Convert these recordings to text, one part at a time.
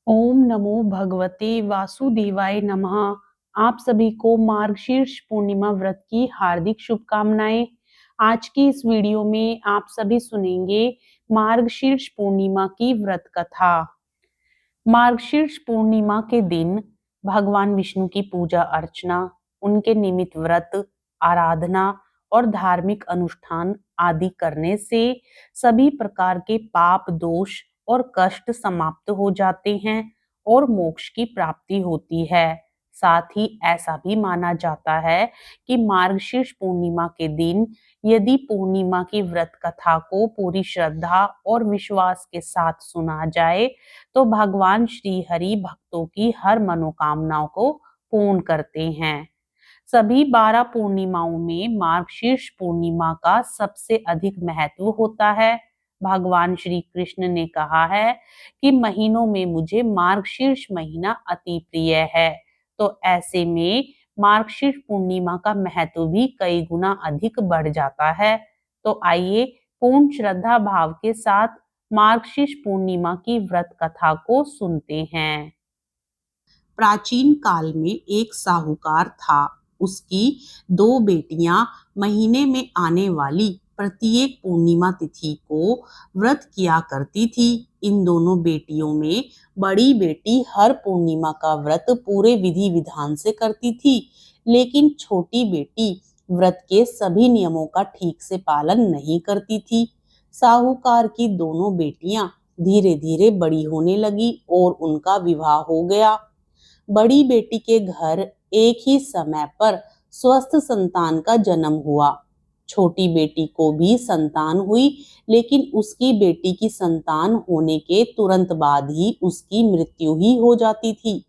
ओम नमो भगवते वासुदेवाय नमः। आप सभी को मार्गशीर्ष पूर्णिमा व्रत की हार्दिक शुभकामनाएं। आज की इस वीडियो में आप सभी सुनेंगे मार्गशीर्ष पूर्णिमा की व्रत कथा। मार्गशीर्ष पूर्णिमा के दिन भगवान विष्णु की पूजा अर्चना, उनके निमित्त व्रत, आराधना और धार्मिक अनुष्ठान आदि करने से सभी प्रकार के पाप, दोष और कष्ट समाप्त हो जाते हैं और मोक्ष की प्राप्ति होती है। साथ ही ऐसा भी माना जाता है कि मार्गशीर्ष पूर्णिमा के दिन यदि पूर्णिमा की व्रत कथा को पूरी श्रद्धा और विश्वास के साथ सुना जाए तो भगवान श्री हरि भक्तों की हर मनोकामनाओं को पूर्ण करते हैं। सभी 12 पूर्णिमाओं में मार्गशीर्ष पूर्णिमा का सबसे अधिक महत्व होता है। भगवान श्री कृष्ण ने कहा है कि महीनों में मुझे मार्गशीर्ष महीना अति प्रिय है, तो ऐसे में मार्गशीर्ष पूर्णिमा का महत्व भी कई गुना अधिक बढ़ जाता है। तो आइए पूर्ण श्रद्धा भाव के साथ मार्गशीर्ष पूर्णिमा की व्रत कथा को सुनते हैं। प्राचीन काल में एक साहूकार था। उसकी 2 बेटियां महीने में आने वाली प्रत्येक पूर्णिमा तिथि को व्रत किया करती थी। इन दोनों बेटियों में बड़ी बेटी हर पूर्णिमा का व्रत पूरे विधि विधान से करती थी, लेकिन छोटी बेटी व्रत के सभी नियमों का ठीक से पालन नहीं करती थी। साहूकार की दोनों बेटियां धीरे धीरे बड़ी होने लगी और उनका विवाह हो गया। बड़ी बेटी के घर एक ही समय पर स्वस्थ संतान का जन्म हुआ। छोटी बेटी को भी संतान हुई, लेकिन उसकी बेटी की संतान होने के तुरंत बाद ही उसकी मृत्यु ही हो जाती थी।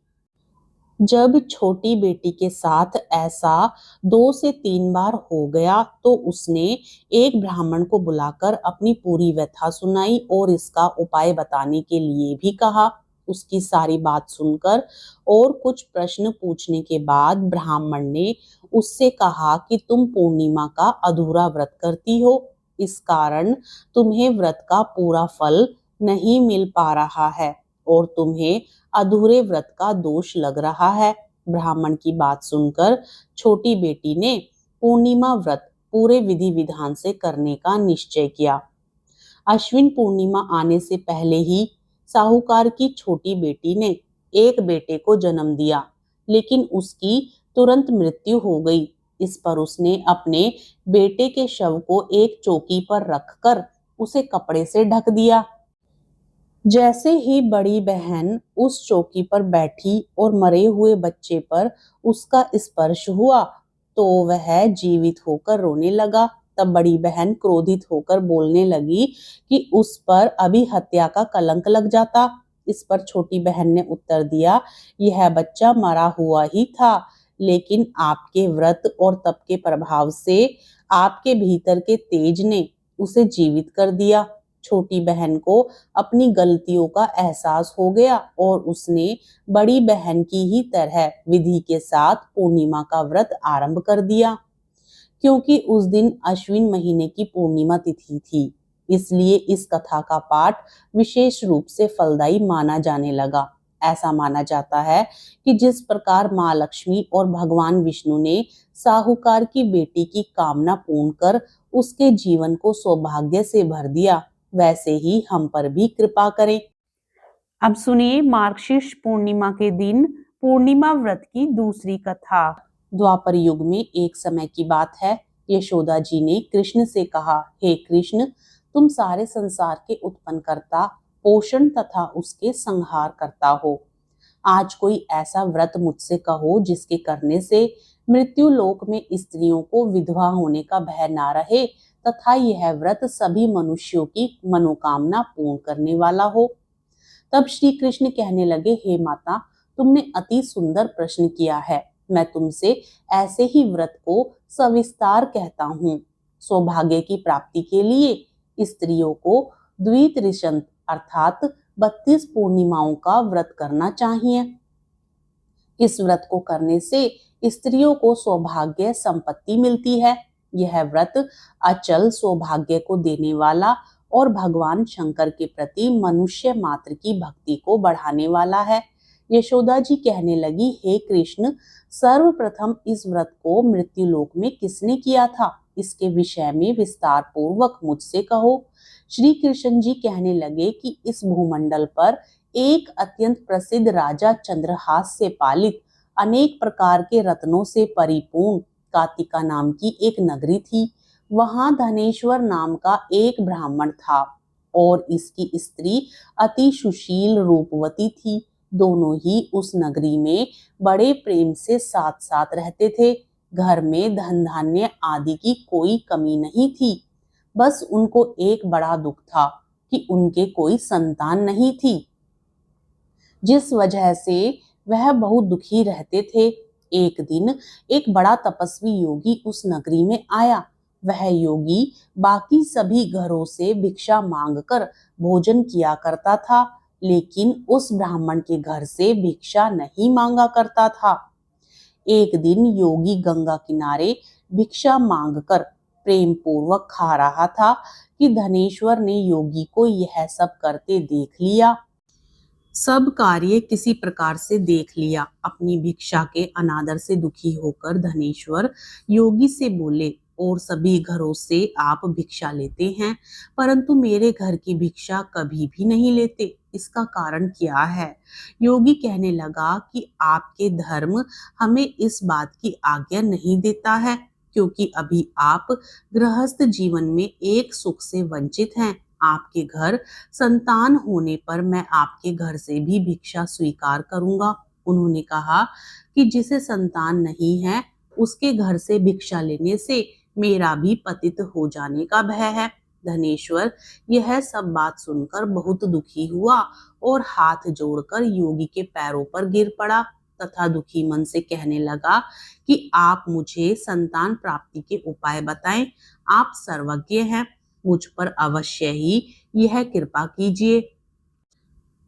जब छोटी बेटी के साथ ऐसा 2 से 3 बार हो गया तो उसने एक ब्राह्मण को बुलाकर अपनी पूरी व्यथा सुनाई और इसका उपाय बताने के लिए भी कहा। उसकी सारी बात सुनकर और कुछ प्रश्न पूछने के बाद ब्राह्मण ने उससे कहा कि तुम पूर्णिमा का अधूरा व्रत करती हो, इस कारण तुम्हें व्रत का पूरा फल नहीं मिल पा रहा है और तुम्हें अधूरे व्रत का दोष लग रहा है। ब्राह्मण की बात सुनकर छोटी बेटी ने पूर्णिमा व्रत पूरे विधि विधान से करने का निश्चय किया। अश्विन पूर्णिमा आने से पहले ही साहूकार की छोटी बेटी ने एक बेटे को जन्म दिया, लेकिन उसकी तुरंत मृत्यु हो गई। इस पर उसने अपने बेटे के शव को एक चौकी पर रखकर उसे कपड़े से ढक दिया। जैसे ही बड़ी बहन उस चौकी पर बैठी और मरे हुए बच्चे पर उसका स्पर्श हुआ तो वह जीवित होकर रोने लगा। तब बड़ी बहन क्रोधित होकर बोलने लगी कि उस पर अभी हत्या का कलंक लग जाता। इस पर छोटी बहन ने उत्तर दिया, यह बच्चा मरा हुआ ही था, लेकिन आपके व्रत और तप के प्रभाव से आपके भीतर के तेज ने उसे जीवित कर दिया। छोटी बहन को अपनी गलतियों का एहसास हो गया और उसने बड़ी बहन की ही तरह विधि के साथ पूर्णिमा का व्रत आरंभ कर दिया। क्योंकि उस दिन अश्विन महीने की पूर्णिमा तिथि थी, इसलिए इस कथा का पाठ विशेष रूप से फलदायी माना जाने लगा। ऐसा माना जाता है कि जिस प्रकार माँ लक्ष्मी और भगवान विष्णु ने साहूकार की बेटी की कामना पूर्ण कर उसके जीवन को सौभाग्य से भर दिया, वैसे ही हम पर भी कृपा करें। अब सुनिए मार्गशीर्ष पूर्णिमा के दिन पूर्णिमा व्रत की दूसरी कथा। द्वापर युग में एक समय की बात है। यशोदा जी ने कृष्ण से कहा, हे कृष्ण, तुम सारे संसार के उत्पन्नकर्ता, पोषण तथा उसके संहार करता हो। आज कोई ऐसा व्रत मुझसे कहो जिसके करने से मृत्यु लोक में स्त्रियों को विधवा होने का भय ना रहे तथा यह व्रत सभी मनुष्यों की मनोकामना पूर्ण करने वाला हो। तब श्री कृष्ण कहने लगे, हे माता, तुमने अति सुंदर प्रश्न किया है। मैं तुमसे ऐसे ही व्रत को सविस्तार कहता हूँ। सौभाग्य की प्राप्ति के लिए स्त्रियों को द्वित्रिशंत अर्थात 32 पूर्णिमाओं का व्रत करना चाहिए। इस व्रत को करने से स्त्रियों को सौभाग्य संपत्ति मिलती है। यह व्रत अचल सौभाग्य को देने वाला और भगवान शंकर के प्रति मनुष्य मात्र की भक्ति को बढ़ाने वाला है। यशोदा जी कहने लगी, हे कृष्ण, सर्वप्रथम इस व्रत को मृत्युलोक में किसने किया था? इसके विषय में विस्तार पूर्वक मुझसे कहो। श्री कृष्ण जी कहने लगे कि इस भूमंडल पर एक अत्यंत प्रसिद्ध राजा चंद्रहास से पालित अनेक प्रकार के रत्नों से परिपूर्ण कातिका नाम की एक नगरी थी। वहां धनेश्वर नाम का एक ब्राह्मण था और इसकी स्त्री अति सुशील रूपवती थी। दोनों ही उस नगरी में बड़े प्रेम से साथ साथ रहते थे। घर में धन धान्य आदि की कोई कमी नहीं थी। बस उनको एक बड़ा दुख था कि उनके कोई संतान नहीं थी, जिस वजह से वह बहुत दुखी रहते थे। एक दिन एक बड़ा तपस्वी योगी उस नगरी में आया। वह योगी बाकी सभी घरों से भिक्षा मांगकर भोजन किया करता था, लेकिन उस ब्राह्मण के घर से भिक्षा नहीं मांगा करता था। एक दिन योगी गंगा किनारे भिक्षा मांगकर प्रेम पूर्वक खा रहा था कि धनेश्वर ने योगी को यह सब करते देख लिया। सब कार्य किसी प्रकार से देख लिया। अपनी भिक्षा के अनादर से दुखी होकर धनेश्वर योगी से बोले, और सभी घरों से आप भिक्षा लेते हैं, परंतु मेरे घर की भिक्षा कभी भी नहीं लेते, इसका कारण क्या है? योगी कहने लगा कि आपके धर्म हमें इस बात की आज्ञा नहीं देता है, क्योंकि अभी आप गृहस्थ जीवन में एक सुख से वंचित हैं। आपके घर संतान होने पर मैं आपके घर से भी भिक्षा स्वीकार करूंगा। उन्होंने कहा कि जिसे संतान नहीं है उसके घर से भिक्षा लेने से मेरा भी पतित हो जाने का भय है। धनेश्वर यह सब बात सुनकर बहुत दुखी हुआ और हाथ जोड़कर योगी के पैरों पर गिर पड़ा तथा दुखी मन से कहने लगा कि आप मुझे संतान प्राप्ति के उपाय बताएं। आप सर्वज्ञ हैं, मुझ पर अवश्य ही यह कृपा कीजिए।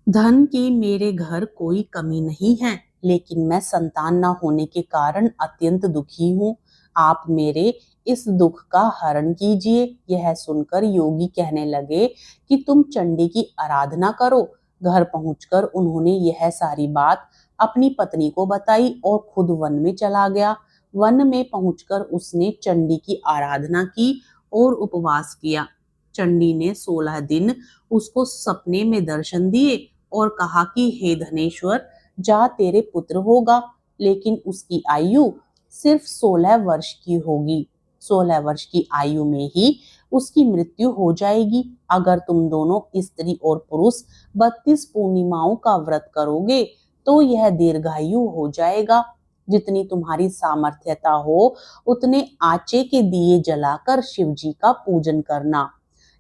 धन की मेरे घर कोई कमी नहीं है, लेकिन मैं संतान न होने के कारण अत्यंत दुखी हूँ। आप मेरे इस दुख का हरण कीजिए। यह सुनकर योगी कहने लगे कि तुम चंडी की आराधना करो। घर पहुंचकर उन्होंने यह सारी बात अपनी पत्नी को बताई और खुद वन में चला गया। वन में पहुंचकर उसने चंडी की आराधना की और उपवास किया। चंडी ने 16 दिन उसको सपने में दर्शन दिए और कहा कि हे धनेश्वर, जा तेरे पुत्र होगा, लेकिन उसकी आयु सिर्फ 16 वर्ष की होगी। 16 वर्ष की आयु में ही उसकी मृत्यु हो जाएगी। अगर तुम दोनों स्त्री और पुरुष 32 पूर्णिमाओं का व्रत करोगे तो यह दीर्घायु हो जाएगा। जितनी तुम्हारी सामर्थ्यता हो उतने आचे के दिए जलाकर शिव जी का पूजन करना,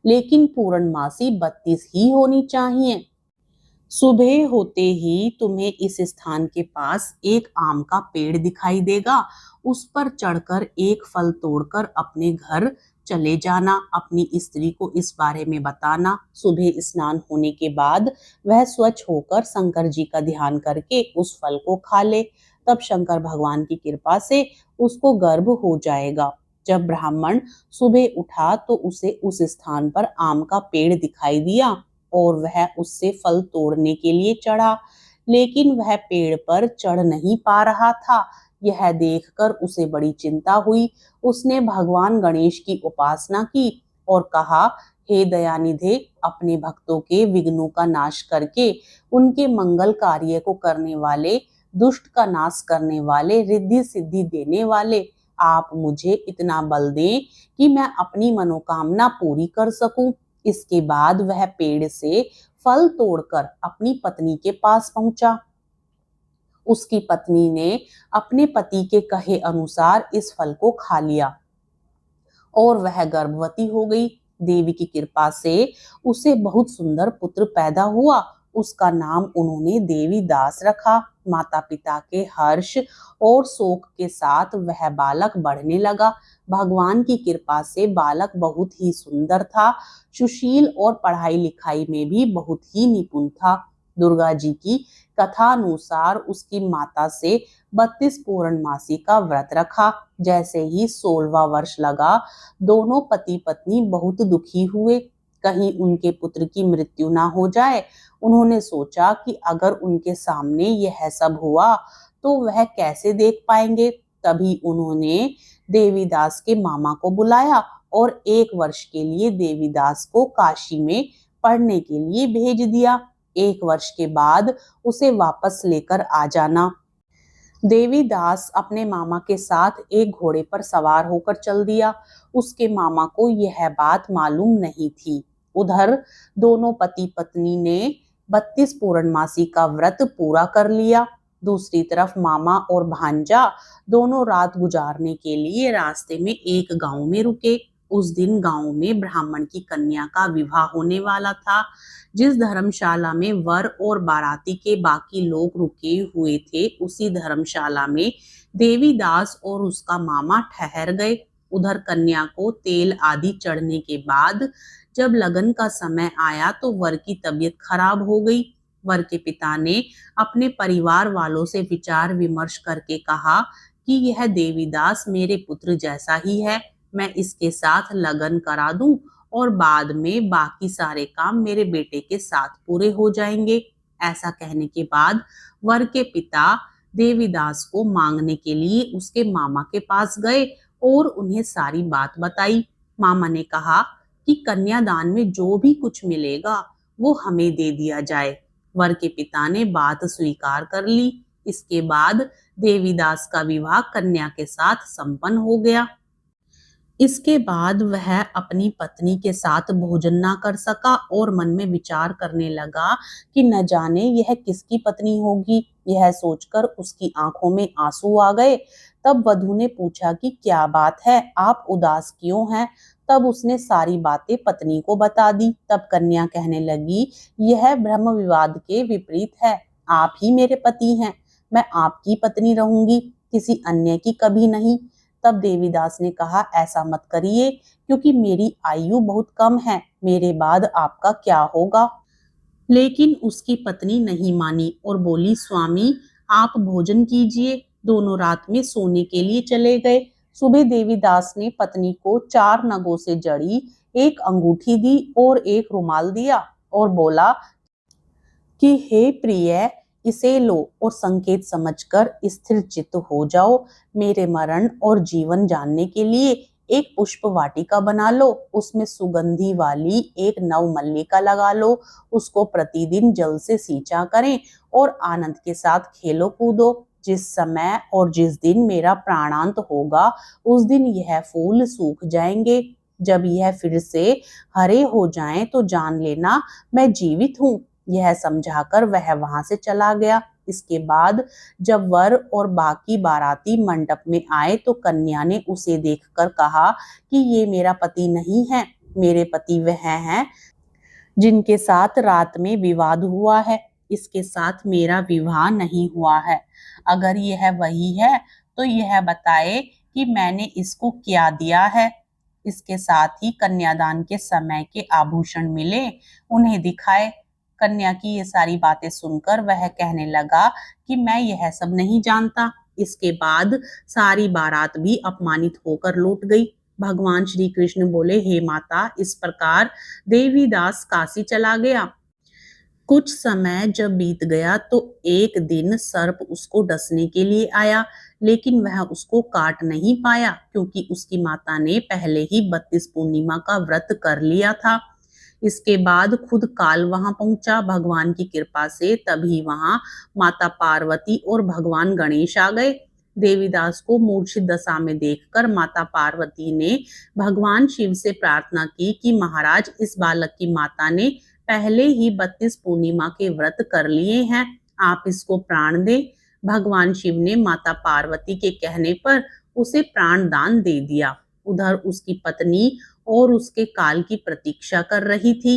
लेकिन पूर्णमासी 32 ही होनी चाहिए। सुबह होते ही तुम्हें इस स्थान के पास एक आम का पेड़ दिखाई देगा। उस पर चढ़कर एक फल तोड़कर अपने घर चले जाना। अपनी स्त्री को इस बारे में बताना। सुबह स्नान होने के बाद वह स्वच्छ होकर शंकर जी का ध्यान करके उस फल को खा ले। तब शंकर भगवान की कृपा से उसको गर्भ हो जाएगा। जब ब्राह्मण सुबह उठा तो उसे उस स्थान पर आम का पेड़ दिखाई दिया और वह उससे फल तोड़ने के लिए चढ़ा, लेकिन वह पेड़ पर चढ़ नहीं पा रहा था। यह देखकर उसे बड़ी चिंता हुई। उसने भगवान गणेश की उपासना की और कहा, हे दयानिधे, अपने भक्तों के विघ्नों का नाश करके उनके मंगल कार्य को करने वाले, दुष्ट का नाश करने वाले, रिद्धि सिद्धि देने वाले, आप मुझे इतना बल दें कि मैं अपनी मनोकामना पूरी कर सकूं। इसके बाद वह पेड़ से फल तोड़कर अपनी पत्नी के पास पहुंचा। उसकी पत्नी ने अपने पति के कहे अनुसार इस फल को खा लिया और वह गर्भवती हो गई। देवी की कृपा से उसे बहुत सुंदर पुत्र पैदा हुआ। उसका नाम उन्होंने देवी दास रखा। माता पिता के हर्ष और शोक के साथ वह बालक बढ़ने लगा। भगवान की कृपा से बालक बहुत ही सुंदर था, सुशील और पढ़ाई लिखाई में भी बहुत ही निपुण था। दुर्गा जी की कथा अनुसार उसकी माता से 32 पूर्णमासी का व्रत रखा। जैसे ही 16वां वर्ष लगा, दोनों पति पत्नी बहुत दुखी हुए। कहीं उनके पुत्र की मृत्यु ना हो जाए। उन्होंने सोचा कि अगर उनके सामने यह सब हुआ तो वह कैसे देख पाएंगे। तभी उन्होंने देवीदास के मामा को बुलाया और 1 वर्ष के लिए देवीदास को काशी में पढ़ने के लिए भेज दिया। 1 वर्ष के बाद उसे वापस लेकर आ जाना। देवीदास अपने मामा के साथ एक घोड़े पर सवार होकर चल दिया। उसके मामा को यह बात मालूम नहीं थी। उधर दोनों पति पत्नी ने 32 पूर्णमासी का व्रत पूरा कर लिया। दूसरी तरफ मामा और भांजा दोनों रात गुजारने के लिए रास्ते में एक गांव में रुके। उस दिन गांव में ब्राह्मण की कन्या का विवाह होने वाला था। जिस धर्मशाला में वर और बाराती के बाकी लोग रुके हुए थे, उसी धर्मशाला में देवीदास और उसका मामा ठहर गए। उधर कन्या को तेल आदि चढ़ने के बाद जब लगन का समय आया तो वर की तबीयत खराब हो गई। वर के पिता ने अपने परिवार वालों से विचार विमर्श करके कहा कि यह देवीदास मेरे पुत्र जैसा ही है, मैं इसके साथ लगन करा दूं और बाद में बाकी सारे काम मेरे बेटे के साथ पूरे हो जाएंगे। ऐसा कहने के बाद वर के पिता देवीदास को मांगने के लिए उसके मामा के पास गए और उन्हें सारी बात बताई। मामा ने कहा कि कन्यादान में जो भी कुछ मिलेगा वो हमें दे दिया जाए। वर के पिता ने बात स्वीकार कर ली। इसके बाद देवीदास का विवाह कन्या के साथ संपन्न हो गया। इसके बाद वह अपनी पत्नी के साथ भोजन ना कर सका और मन में विचार करने लगा कि न जाने यह किसकी पत्नी होगी। यह सोचकर उसकी आंखों में आंसू आ गए। तब वधू ने पूछा कि क्या बात है, आप उदास क्यों हैं? तब उसने सारी बातें पत्नी को बता दी। तब कन्या कहने लगी, यह ब्रह्म विवाद के विपरीत है। आप ही मेरे पति हैं, मैं आपकी पत्नी रहूंगी, किसी अन्य की कभी नहीं। तब देवीदास ने कहा, ऐसा मत करिए, क्योंकि मेरी आयु बहुत कम है, मेरे बाद आपका क्या होगा। लेकिन उसकी पत्नी नहीं मानी और बोली, स्वामी आप भोजन कीजिए। दोनों रात में सोने के लिए चले गए। सुबह देवीदास ने पत्नी को 4 नगों से जड़ी एक अंगूठी दी और एक रुमाल दिया और बोला कि हे प्रिय, इसे लो और संकेत समझकर स्थिर चित्त हो जाओ। मेरे मरण और जीवन जानने के लिए एक पुष्प वाटिका बना लो, उसमें सुगंधी वाली एक नवमल्लिका लगा लो, उसको प्रतिदिन जल से सींचा करें और आनंद के साथ खेलो कूदो। जिस समय और जिस दिन मेरा प्राणांत होगा उस दिन यह फूल सूख जाएंगे। जब यह फिर से हरे हो जाएं तो जान लेना मैं जीवित हूँ। यह समझाकर वह वहां से चला गया। इसके बाद जब वर और बाकी बाराती मंडप में आए तो कन्या ने उसे देखकर कहा कि ये मेरा पति नहीं है, मेरे पति वह हैं जिनके साथ रात में विवाद हुआ है। इसके साथ मेरा विवाह नहीं हुआ है। अगर यह वही है तो यह बताए कि मैंने इसको क्या दिया है। इसके साथ ही कन्यादान के समय के आभूषण मिले, उन्हें दिखाए। कन्या की ये सारी बातें सुनकर वह कहने लगा कि मैं यह सब नहीं जानता। इसके बाद सारी बारात भी अपमानित होकर लौट गई। भगवान श्री कृष्ण बोले, हे माता, इस प्रकार देवीदास काशी चला गया। कुछ समय जब बीत गया तो एक दिन सर्प उसको डसने के लिए आया, लेकिन वह उसको काट नहीं पाया, क्योंकि उसकी माता ने पहले ही 32 पूर्णिमा का व्रत कर लिया था। इसके बाद खुद काल वहां पहुंचा भगवान की कृपा से। तभी वहां माता पार्वती और भगवान गणेश आ गए। देवीदास को मूर्छित दशा में देखकर माता पार्वती ने भगवान शिव से प्रार्थना की कि महाराज, इस बालक की माता ने पहले ही 32 पूर्णिमा के व्रत कर लिए हैं, आप इसको प्राण दें। भगवान शिव ने माता पार्वती के कहने पर उसे प्राण दान दे दिया। उधर उसकी पत्नी और उसके काल की प्रतीक्षा कर रही थी।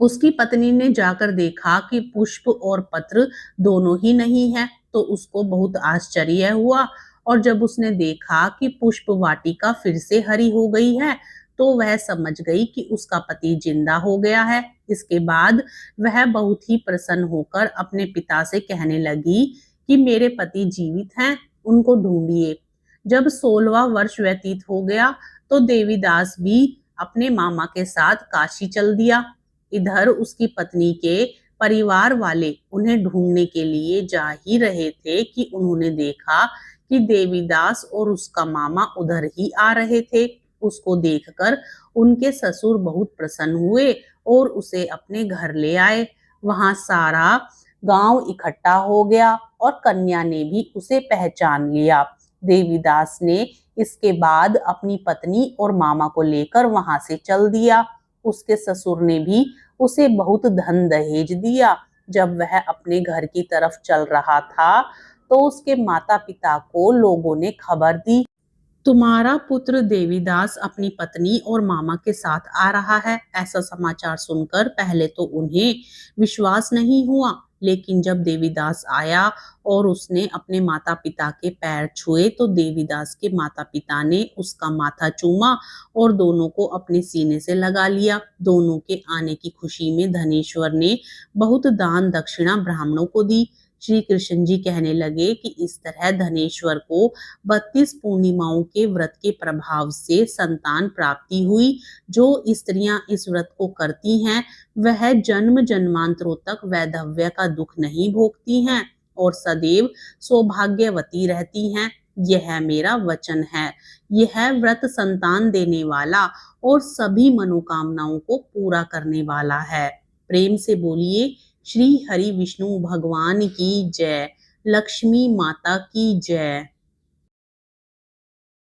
उसकी पत्नी ने जाकर देखा कि पुष्प और पत्र दोनों ही नहीं है, तो उसको बहुत आश्चर्य हुआ। और जब उसने देखा कि पुष्प वाटिका फिर से हरी हो गई है तो वह समझ गई कि उसका पति जिंदा हो गया है। इसके बाद वह बहुत ही प्रसन्न होकर अपने पिता से कहने लगी कि मेरे पति जीवित हैं, उनको ढूंढिए। जब 16वां वर्ष व्यतीत हो गया तो देवीदास भी अपने मामा के साथ काशी चल दिया। इधर उसकी पत्नी के परिवार वाले उन्हें ढूंढने के लिए जा ही रहे थे कि उन्होंने देखा कि देवीदास और उसका मामा उधर ही आ रहे थे। उसको देखकर उनके ससुर बहुत प्रसन्न हुए और उसे अपने घर ले आए। वहां सारा गांव इकट्ठा हो गया और कन्या ने भी उसे पहचान लिया। देवीदास ने इसके बाद अपनी पत्नी और मामा को लेकर वहां से चल दिया। उसके ससुर ने भी उसे बहुत धन दहेज दिया। जब वह अपने घर की तरफ चल रहा था तो उसके माता पिता को लोगों ने खबर दी, तुम्हारा पुत्र देवीदास अपनी पत्नी और मामा के साथ आ रहा है। ऐसा समाचार सुनकर पहले तो उन्हें विश्वास नहीं हुआ, लेकिन जब देवीदास आया और उसने अपने माता पिता के पैर छुए तो देवीदास के माता पिता ने उसका माथा चूमा और दोनों को अपने सीने से लगा लिया। दोनों के आने की खुशी में धनेश्वर ने बहुत दान दक्षिणा ब्राह्मणों को दी। श्री कृष्ण जी कहने लगे कि इस तरह धनेश्वर को 32 पूर्णिमाओं के व्रत के प्रभाव से संतान प्राप्ति हुई। जो स्त्रियां इस व्रत को करती हैं वह जन्म जन्मांतरों तक वैधव्य का दुख नहीं भोगती हैं और सदैव सौभाग्यवती रहती हैं। यह मेरा वचन है। यह व्रत संतान देने वाला और सभी मनोकामनाओं को पूरा करने वाला है। प्रेम से बोलिए श्री हरि विष्णु भगवान की जय, लक्ष्मी माता की जय।